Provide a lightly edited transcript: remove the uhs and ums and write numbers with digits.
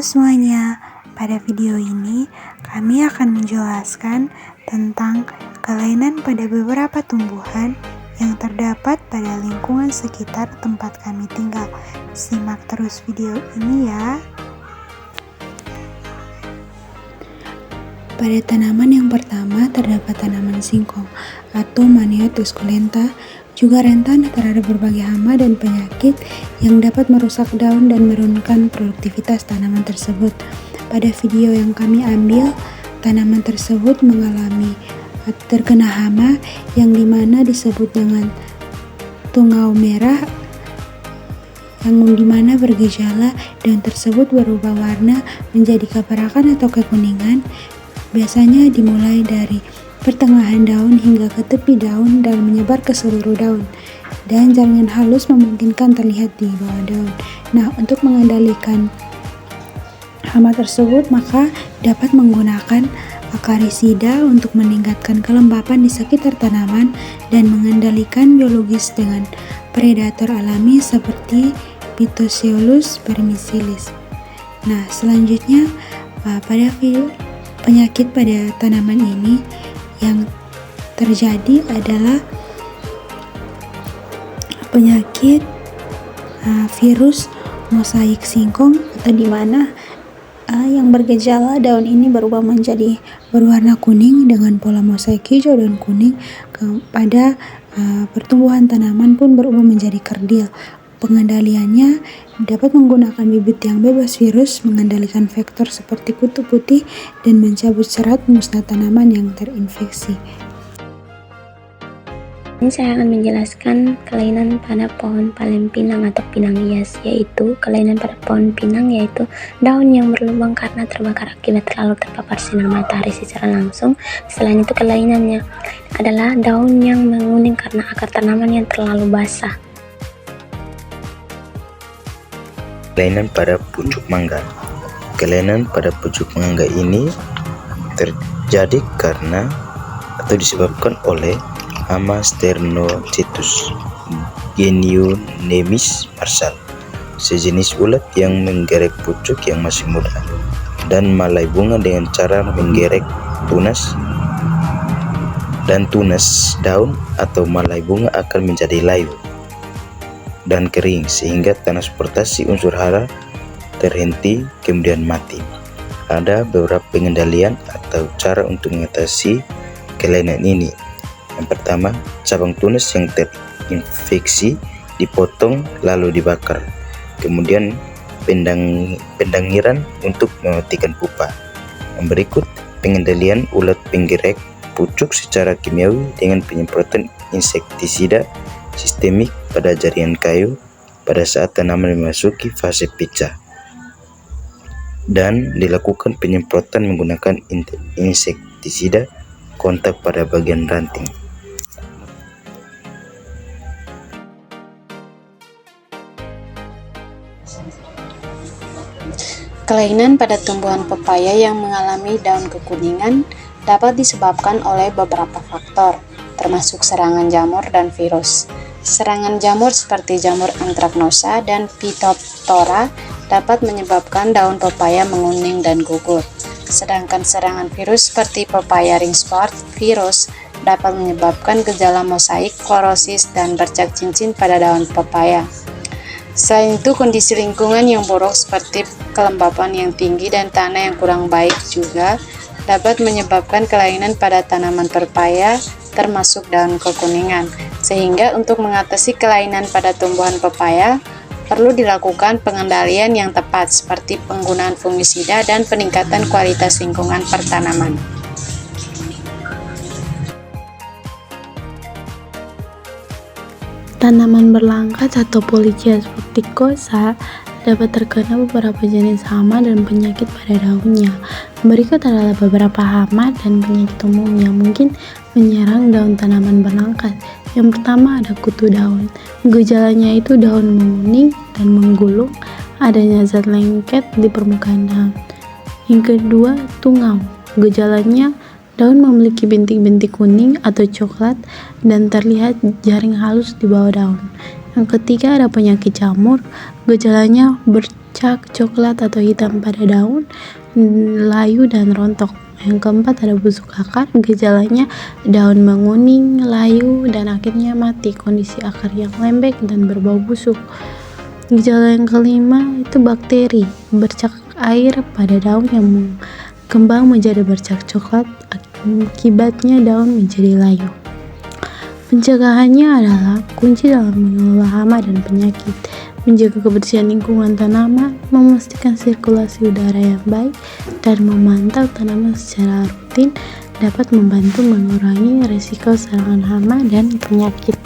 Halo semuanya, pada video ini kami akan menjelaskan tentang kelainan pada beberapa tumbuhan yang terdapat pada lingkungan sekitar tempat kami tinggal. Simak terus video ini ya. Pada tanaman yang pertama terdapat tanaman singkong atau Manihot esculenta, juga rentan terhadap berbagai hama dan penyakit yang dapat merusak daun dan menurunkan produktivitas tanaman tersebut. Pada video yang kami ambil, tanaman tersebut mengalami terkena hama yang dimana disebut dengan tungau merah, yang dimana bergejala daun tersebut berubah warna menjadi keperakan atau kekuningan. Biasanya dimulai dari pertengahan daun hingga ke tepi daun dan menyebar ke seluruh daun, dan jaringan halus memungkinkan terlihat di bawah daun. Nah, untuk mengendalikan hama tersebut maka dapat menggunakan akarisida untuk meningkatkan kelembapan di sekitar tanaman dan mengendalikan biologis dengan predator alami seperti Phytoceolus vermicelis. Nah, selanjutnya pada penyakit pada tanaman ini yang terjadi adalah penyakit virus mosaik singkong, atau di mana yang bergejala daun ini berubah menjadi berwarna kuning dengan pola mosaik hijau dan kuning. Pada pertumbuhan tanaman pun berubah menjadi kerdil. Pengendaliannya dapat menggunakan bibit yang bebas virus, mengendalikan vektor seperti kutu putih, dan mencabut serat musnah tanaman yang terinfeksi. Ini saya akan menjelaskan kelainan pada pohon palem pinang atau pinang hias, yaitu kelainan pada pohon pinang yaitu daun yang berlubang karena terbakar akibat terlalu terpapar sinar matahari secara langsung. Selain itu, kelainannya adalah daun yang menguning karena akar tanaman yang terlalu basah. Kelainan pada pucuk mangga. Kelainan pada pucuk mangga ini terjadi karena atau disebabkan oleh hama Sternocetus genionemis marsal, sejenis ulat yang menggerek pucuk yang masih muda dan malai bunga dengan cara menggerek tunas daun atau malai bunga akan menjadi layu dan kering sehingga transportasi unsur hara terhenti kemudian mati. Ada beberapa pengendalian atau cara untuk mengatasi kelainan ini. Yang pertama, cabang tunas yang terinfeksi dipotong lalu dibakar. Kemudian pendangiran untuk mematikan pupa. Yang berikut, pengendalian ulat penggerak pucuk secara kimiawi dengan penyemprotan insektisida sistemik pada jaringan kayu pada saat tanaman memasuki fase pecah, dan dilakukan penyemprotan menggunakan insektisida kontak pada bagian ranting. Kelainan pada tumbuhan pepaya yang mengalami daun kekuningan dapat disebabkan oleh beberapa faktor, termasuk serangan jamur dan virus. Serangan jamur seperti jamur anthracnosa dan Phytophthora dapat menyebabkan daun pepaya menguning dan gugur. Sedangkan serangan virus seperti papaya ring spot virus dapat menyebabkan gejala mosaik, klorosis, dan bercak cincin pada daun pepaya. Selain itu, kondisi lingkungan yang buruk seperti kelembapan yang tinggi dan tanah yang kurang baik juga dapat menyebabkan kelainan pada tanaman pepaya, termasuk daun kekuningan. Sehingga untuk mengatasi kelainan pada tumbuhan pepaya, perlu dilakukan pengendalian yang tepat seperti penggunaan fungisida dan peningkatan kualitas lingkungan pertanaman. Tanaman berlangkat atau Polychaeta fruticosa dapat terkena beberapa jenis hama dan penyakit pada daunnya. Berikut adalah beberapa hama dan penyakit umum yang mungkin menyerang daun tanaman berlangkat. Yang pertama ada kutu daun. Gejalanya itu daun menguning dan menggulung, adanya zat lengket di permukaan daun. Yang kedua, tungau. Gejalanya daun memiliki bintik-bintik kuning atau coklat dan terlihat jaring halus di bawah daun. Yang ketiga ada penyakit jamur, gejalanya bercak coklat atau hitam pada daun, layu dan rontok. Yang keempat ada busuk akar, gejalanya daun menguning, layu, dan akhirnya mati, kondisi akar yang lembek dan berbau busuk. Gejala yang kelima itu bakteri, bercak air pada daun yang kembang menjadi bercak coklat, akibatnya daun menjadi layu. Pencegahannya adalah kunci dalam mengelola hama dan penyakit, menjaga kebersihan lingkungan tanaman, memastikan sirkulasi udara yang baik, dan memantau tanaman secara rutin dapat membantu mengurangi risiko serangan hama dan penyakit.